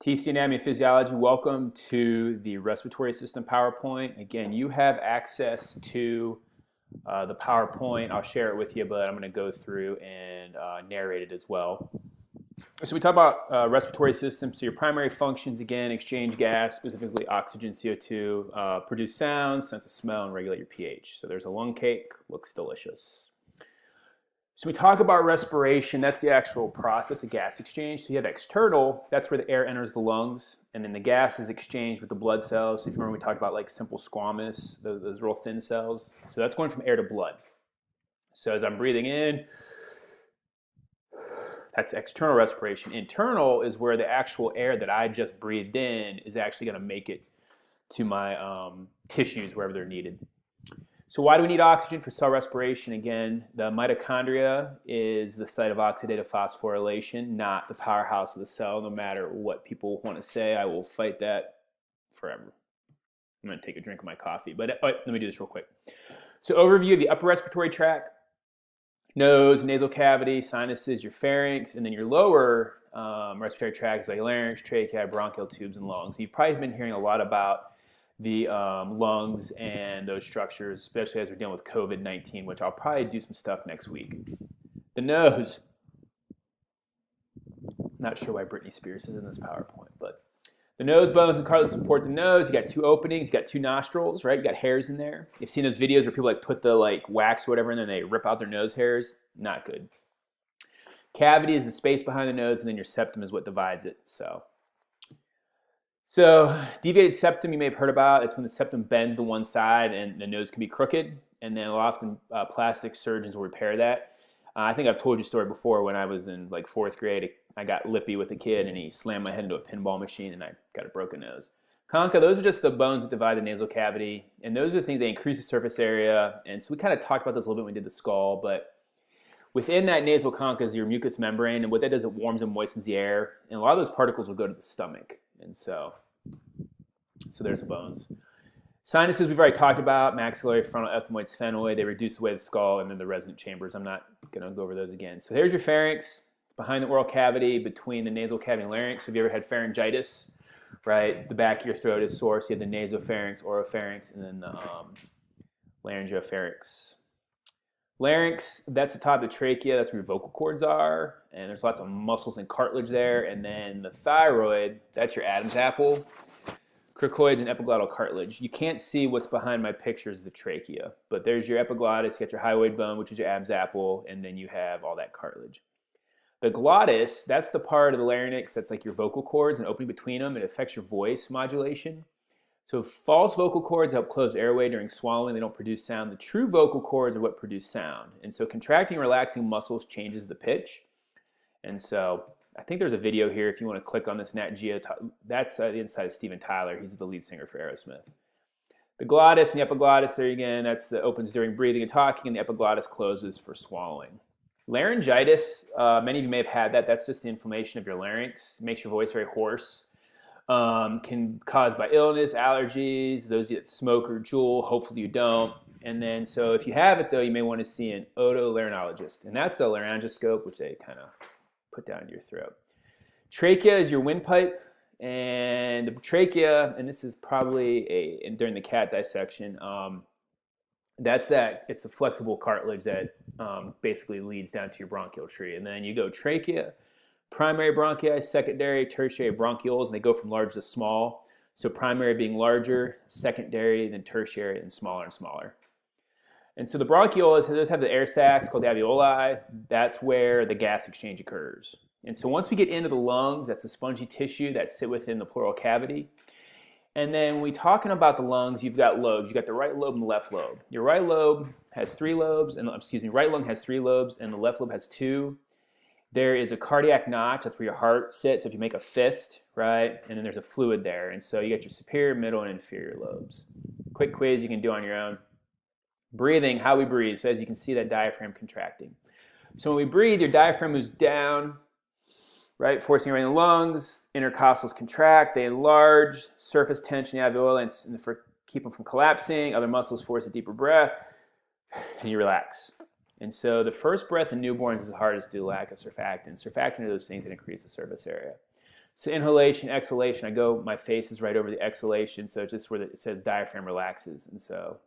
TC Anatomy and Physiology, welcome to the respiratory system PowerPoint. Again, you have access to the PowerPoint. I'll share it with you, but I'm going to go through and narrate it as well. So we talk about respiratory systems. So your primary functions, again, exchange gas, specifically oxygen, CO2, produce sound, sense of smell, and regulate your pH. So there's a lung cake, looks delicious. So we talk about respiration, that's the actual process of gas exchange. So you have external, that's where the air enters the lungs, and then the gas is exchanged with the blood cells. So if you remember we talked about like simple squamous, those real thin cells. So that's going from air to blood. So as I'm breathing in, that's external respiration. Internal is where the actual air that I just breathed in is actually gonna make it to my tissues wherever they're needed. So why do we need oxygen for cell respiration? Again, the mitochondria is the site of oxidative phosphorylation, not the powerhouse of the cell. No matter what people want to say, I will fight that forever. I'm going to take a drink of my coffee, but let me do this real quick. So overview of the upper respiratory tract, nose, nasal cavity, sinuses, your pharynx, and then your lower respiratory tract is like larynx, trachea, bronchial tubes, and lungs. You've probably been hearing a lot about the lungs and those structures, especially as we're dealing with COVID-19, which I'll probably do some stuff next week. The nose. Not sure why Britney Spears is in this PowerPoint, but the nose bones and cartilage support the nose. You got two openings, you got two nostrils, right? You got hairs in there. You've seen those videos where people like put the like wax or whatever in there and they rip out their nose hairs. Not good. Cavity is the space behind the nose, and then your septum is what divides it. So deviated septum you may have heard about. It's when the septum bends to one side and the nose can be crooked, and then often plastic surgeons will repair that. I think I've told you a story before. When I was in like 4th grade, I got lippy with a kid and he slammed my head into a pinball machine and I got a broken nose. Concha, those are just the bones that divide the nasal cavity, and those are the things that increase the surface area. And so we kind of talked about this a little bit when we did the skull, but within that nasal concha is your mucous membrane, and what that does, it warms and moistens the air, and a lot of those particles will go to the stomach. And so there's the bones. Sinuses we've already talked about, maxillary, frontal, ethmoid, sphenoid. They reduce the weight of the skull, and then the resonant chambers. I'm not going to go over those again. So here's your pharynx. It's behind the oral cavity, between the nasal cavity and larynx. So have you ever had pharyngitis, right? The back of your throat is sore, so you have the nasopharynx, oropharynx, and then the laryngopharynx. Larynx, that's the top of the trachea. That's where your vocal cords are. And there's lots of muscles and cartilage there. And then the thyroid, that's your Adam's apple. Cricoids and epiglottal cartilage. You can't see what's behind my pictures, the trachea. But there's your epiglottis, you got your hyoid bone, which is your Adam's apple, and then you have all that cartilage. The glottis, that's the part of the larynx that's like your vocal cords and opening between them. It affects your voice modulation. So false vocal cords help close airway during swallowing. They don't produce sound. The true vocal cords are what produce sound. And so contracting and relaxing muscles changes the pitch. And so I think there's a video here if you want to click on this Nat Geo. That's the inside of Steven Tyler. He's the lead singer for Aerosmith. The glottis and the epiglottis, there again, that's the opens during breathing and talking, and the epiglottis closes for swallowing. Laryngitis, many of you may have had that. That's just the inflammation of your larynx. It makes your voice very hoarse. Can cause by illness, allergies, those of you that smoke or jewel, hopefully you don't. And then, so if you have it though, you may want to see an otolaryngologist. And that's a laryngoscope, which they kind of put down your throat. Trachea is your windpipe. And the trachea, and this is probably during the cat dissection, it's the flexible cartilage that basically leads down to your bronchial tree. And then you go trachea, primary bronchi, secondary, tertiary bronchioles, and they go from large to small. So primary being larger, secondary, then tertiary, and smaller and smaller. And so the bronchioles, those have the air sacs called the alveoli. That's where the gas exchange occurs. And so once we get into the lungs, that's a spongy tissue that sit within the pleural cavity. And then when we're talking about the lungs, you've got lobes. You've got the right lobe and the left lobe. Your right lobe has 3 lobes, right lung has 3 lobes, and the left lobe has 2. There is a cardiac notch, that's where your heart sits, if you make a fist, right? And then there's a fluid there. And so you got your superior, middle, and inferior lobes. Quick quiz you can do on your own. Breathing, how we breathe. So as you can see, that diaphragm contracting. So when we breathe, your diaphragm moves down, right? Forcing around the lungs, intercostals contract, they enlarge, surface tension, the alveoli, and keep them from collapsing. Other muscles force a deeper breath, and you relax. And so the first breath in newborns is the hardest due to lack of surfactant. Surfactant are those things that increase the surface area. So inhalation, exhalation, my face is right over the exhalation, so it's just where it says diaphragm relaxes. And so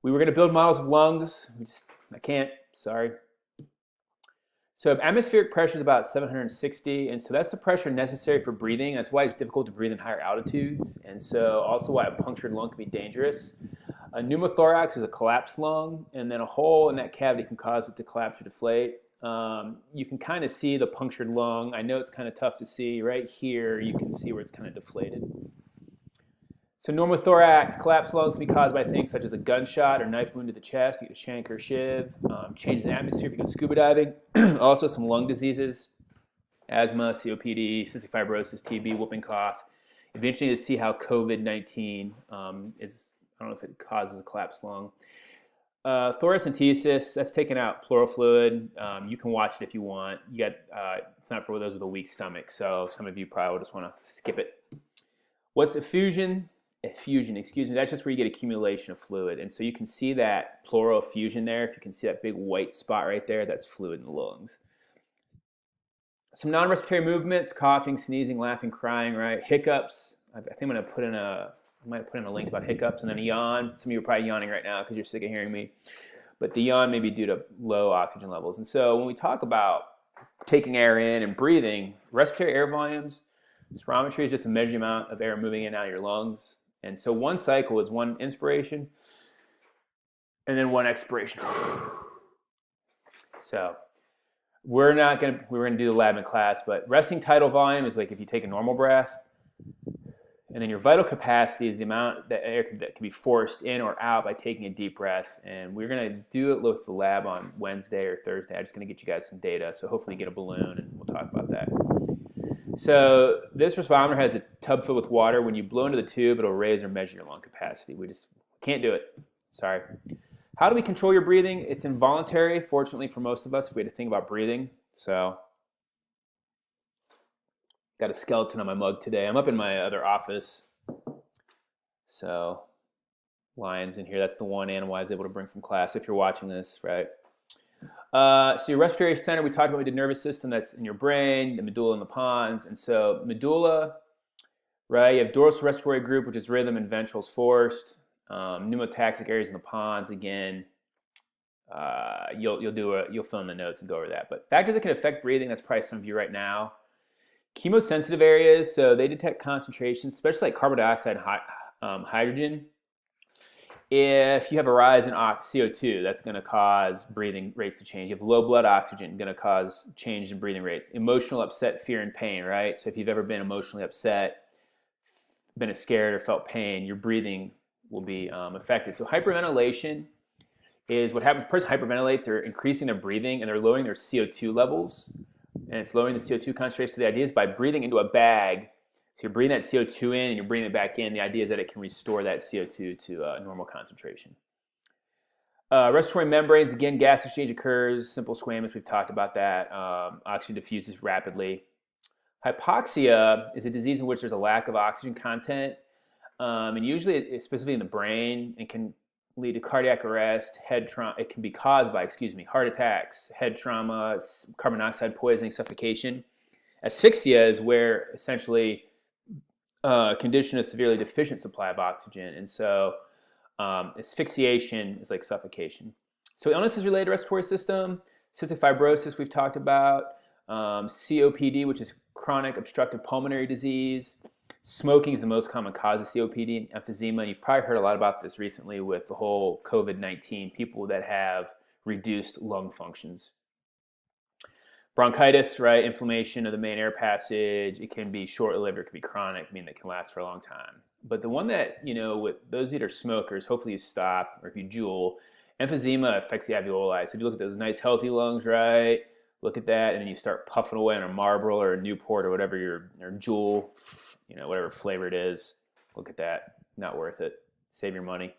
we were going to build models of lungs. I can't, sorry. So atmospheric pressure is about 760, and so that's the pressure necessary for breathing. That's why it's difficult to breathe in higher altitudes, and so also why a punctured lung can be dangerous. A pneumothorax is a collapsed lung, and then a hole in that cavity can cause it to collapse or deflate. You can kind of see the punctured lung. I know it's kind of tough to see. Right here, you can see where it's kind of deflated. So pneumothorax, collapsed lungs can be caused by things such as a gunshot or knife wound to the chest, you get a shank or shiv, changes in atmosphere if you go scuba diving. Also some lung diseases, asthma, COPD, cystic fibrosis, TB, whooping cough. It'd be interesting to see how COVID-19 is, I don't know if it causes a collapsed lung. Thoracentesis, that's taking out pleural fluid. You can watch it if you want. It's not for those with a weak stomach, so some of you probably will just want to skip it. What's effusion? Excuse me, that's just where you get accumulation of fluid. And so you can see that pleural effusion there. If you can see that big white spot right there, that's fluid in the lungs. Some non-respiratory movements, coughing, sneezing, laughing, crying, right? Hiccups. I think I'm going to I might have put in a link about hiccups, and then a yawn. Some of you are probably yawning right now because you're sick of hearing me. But the yawn may be due to low oxygen levels. And so when we talk about taking air in and breathing, respiratory air volumes, spirometry is just a measured amount of air moving in and out of your lungs. And so one cycle is one inspiration and then one expiration. So we're going to do the lab in class, but resting tidal volume is like if you take a normal breath, and then your vital capacity is the amount that air that can be forced in or out by taking a deep breath. And we're going to do it with the lab on Wednesday or Thursday. I'm just going to get you guys some data. So hopefully you get a balloon and we'll talk about that. So this respirometer has a tub filled with water. When you blow into the tube, it'll raise or measure your lung capacity. We just can't do it. Sorry. How do we control your breathing? It's involuntary, fortunately for most of us, if we had to think about breathing. So got a skeleton on my mug today. I'm up in my other office. So lions in here. That's the one animal I was able to bring from class if you're watching this, right? So your respiratory center, we talked about the nervous system that's in your brain, the medulla and the pons. And so medulla, right, you have dorsal respiratory group, which is rhythm, and ventrals forced. Pneumotaxic areas in the pons, again, you'll fill in the notes and go over that. But factors that can affect breathing, that's probably some of you right now. Chemosensitive areas, so they detect concentrations, especially like carbon dioxide and hydrogen. If you have a rise in CO2, that's going to cause breathing rates to change. You have low blood oxygen, going to cause change in breathing rates. Emotional upset, fear, and pain, right? So if you've ever been emotionally upset, been scared, or felt pain, your breathing will be affected. So hyperventilation is what happens. The person hyperventilates, they're increasing their breathing, and they're lowering their CO2 levels, and it's lowering the CO2 concentration. So the idea is by breathing into a bag, so you're breathing that CO2 in and you're breathing it back in. The idea is that it can restore that CO2 to normal concentration. Respiratory membranes, again, gas exchange occurs. Simple squamous, we've talked about that. Oxygen diffuses rapidly. Hypoxia is a disease in which there's a lack of oxygen content, and usually, specifically in the brain, it can lead to cardiac arrest, head trauma. It can be caused by, heart attacks, head trauma, carbon monoxide poisoning, suffocation. Asphyxia is where essentially a condition of severely deficient supply of oxygen, and so asphyxiation is like suffocation. So illnesses related to respiratory system, cystic fibrosis we've talked about, COPD, which is chronic obstructive pulmonary disease. Smoking is the most common cause of COPD, and emphysema. You've probably heard a lot about this recently with the whole COVID-19, people that have reduced lung functions. Bronchitis, right? Inflammation of the main air passage. It can be short-lived or it can be chronic, meaning it can last for a long time. But the one that, with those that are smokers, hopefully you stop, or if you jewel, emphysema affects the alveoli. So if you look at those nice healthy lungs, right? Look at that, and then you start puffing away on a Marlboro or a Newport or whatever your Juul, whatever flavor it is. Look at that. Not worth it. Save your money.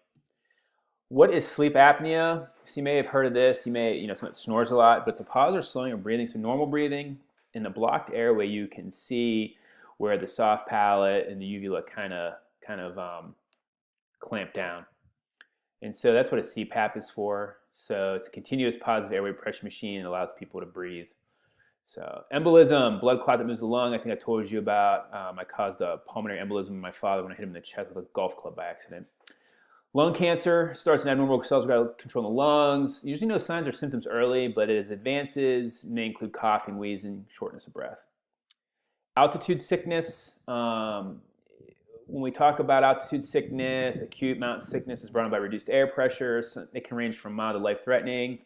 What is sleep apnea? So you may have heard of this. You may, someone that snores a lot, but it's a pause or slowing of breathing. So normal breathing, in the blocked airway, you can see where the soft palate and the uvula kind of clamp down. And so that's what a CPAP is for. So it's a continuous positive airway pressure machine. It allows people to breathe. So embolism, blood clot that moves the lung. I think I told you about. I caused a pulmonary embolism in my father when I hit him in the chest with a golf club by accident. Lung cancer starts in abnormal cells. We've got to control the lungs. Usually no signs or symptoms early, but as advances, may include coughing, wheezing, shortness of breath. Altitude sickness. When we talk about altitude sickness, acute mountain sickness is brought on by reduced air pressure. So it can range from mild to life-threatening.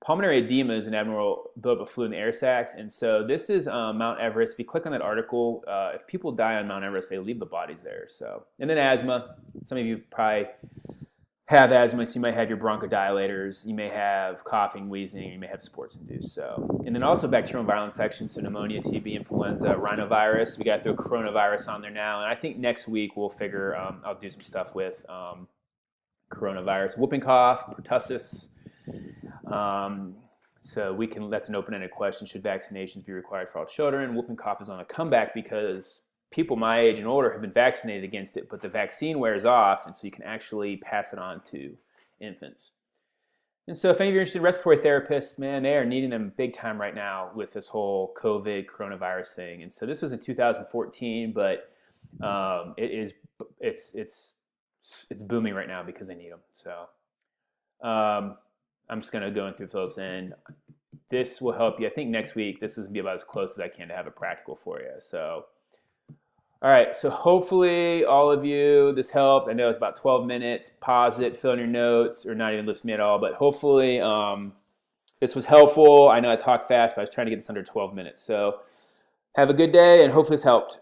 Pulmonary edema is an abnormal buildup of fluid in the air sacs. And so this is Mount Everest. If you click on that article, if people die on Mount Everest, they leave the bodies there. So, and then asthma. Some of you probably have asthma, so you might have your bronchodilators. You may have coughing, wheezing. You may have sports induced. So, and then also bacterial and viral infections, so pneumonia, TB, influenza, rhinovirus. We got to throw coronavirus on there now. And I think next week we'll figure, I'll do some stuff with coronavirus, whooping cough, pertussis. So that's an open-ended question. Should vaccinations be required for all children? Whooping cough is on a comeback because people my age and older have been vaccinated against it, but the vaccine wears off, and so you can actually pass it on to infants. And so if any of you are interested in respiratory therapists, man, they are needing them big time right now with this whole COVID coronavirus thing. And so this was in 2014, but it's booming right now because they need them. So I'm just going to go through those, and this will help you. I think next week, this is going to be about as close as I can to have it practical for you. So, all right. So hopefully all of you, this helped. I know it's about 12 minutes. Pause it, fill in your notes, or not even listen to me at all. But hopefully this was helpful. I know I talked fast, but I was trying to get this under 12 minutes. So have a good day, and hopefully this helped.